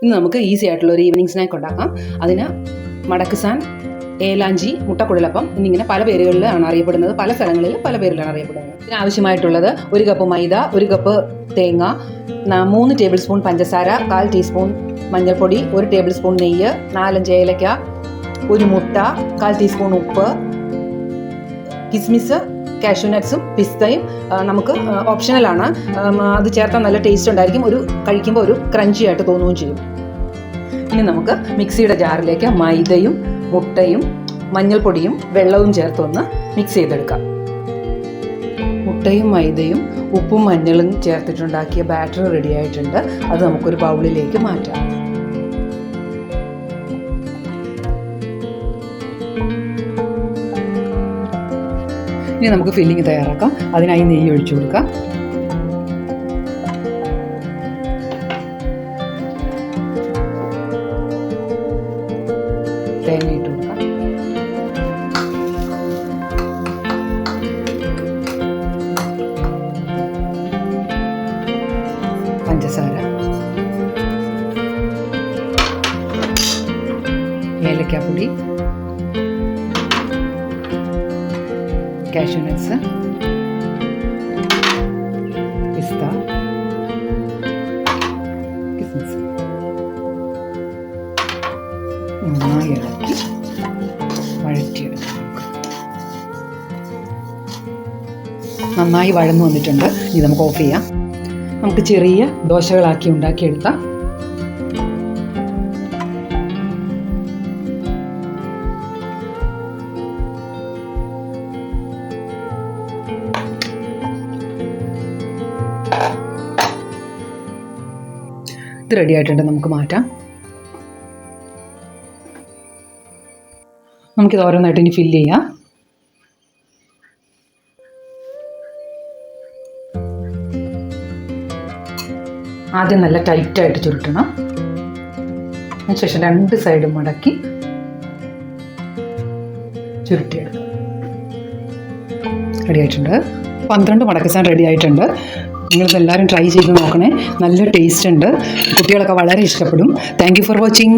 ഇന്ന് നമുക്ക് ഈസി ആയിട്ടുള്ള ഒരു ഈവനിങ് സ്നാക്ക് ഉണ്ടാക്കാം. അതിന് മടക്കുസാൻ, ഏലാഞ്ചി, മുട്ടക്കുഴലപ്പം എന്നിങ്ങനെ പല പേരുകളിലാണ് അറിയപ്പെടുന്നത്. പല സ്ഥലങ്ങളിൽ പല പേരിലാണ് അറിയപ്പെടുന്നത്. ഇതിനാവശ്യമായിട്ടുള്ളത് 1 കപ്പ് മൈദ, 1 കപ്പ് തേങ്ങ, 3 ടേബിൾ സ്പൂൺ പഞ്ചസാര, 1/4 ടീസ്പൂൺ മഞ്ഞൾപ്പൊടി, 1 ടേബിൾ സ്പൂൺ നെയ്യ്, 4-5 ഏലക്ക, 1 മുട്ട, 1/4 ടീസ്പൂൺ ഉപ്പ്, കിസ്മിസ്, കാഷ്യൂ നട്ട്സും പിസ്തയും നമുക്ക് ഓപ്ഷണലാണ്. അത് ചേർത്താൽ നല്ല ടേസ്റ്റ് ഉണ്ടായിരിക്കും. കഴിക്കുമ്പോൾ ഒരു ക്രഞ്ചി ആയിട്ട് തോന്നുകയും ചെയ്യും. ഇനി നമുക്ക് മിക്സിയുടെ ജാറിലേക്ക് മൈദയും മുട്ടയും മഞ്ഞൾപ്പൊടിയും വെള്ളവും ചേർത്തൊന്ന് മിക്സ് ചെയ്തെടുക്കാം. മുട്ടയും മൈദയും ഉപ്പും മഞ്ഞളും ചേർത്തിട്ടുണ്ടാക്കിയ ബാറ്റർ റെഡി ആയിട്ടുണ്ട്. അത് നമുക്കൊരു ബൗളിലേക്ക് മാറ്റാം. ഇനി നമുക്ക് ഫില്ലിങ് തയ്യാറാക്കാം. അതിനായി നെയ്യ് ഒഴിച്ചു കൊടുക്കാം. തേങ്ങ ഇട്ട് കൊടുക്കാം. പഞ്ചസാര, ഏലക്കാപ്പൊടി, കാഷ്യൂ നട്ട്സ്, പിസ്ത, കിസ്മിസ് നന്നായി ഇളക്കി വഴറ്റിയെടുക്കാം. നന്നായി വഴന്നു വന്നിട്ടുണ്ട്. ഇത് നമുക്ക് ഓഫ് ചെയ്യാം. നമുക്ക് ചെറിയ ദോശകളാക്കി ഉണ്ടാക്കിയെടുത്താം. ഇത് റെഡി ആയിട്ടുണ്ട്. നമുക്ക് മാറ്റാം. നമുക്കിത് ഓരോന്നായിട്ട് ഇനി ഫില്ല് ചെയ്യാം. ആദ്യം നല്ല ടൈറ്റായിട്ട് ചുരുട്ടണം. അതിനുശേഷം 2 സൈഡും മടക്കി ചുരുട്ടിയെടുക്കാം. റെഡി ആയിട്ടുണ്ട്. 12 മടക്കസാൻ റെഡി ആയിട്ടുണ്ട്. നിങ്ങളിതെല്ലാവരും ട്രൈ ചെയ്ത് നോക്കണേ. നല്ല ടേസ്റ്റ് ഉണ്ട്. കുട്ടികളൊക്കെ വളരെ ഇഷ്ടപ്പെടും. Thank you for watching.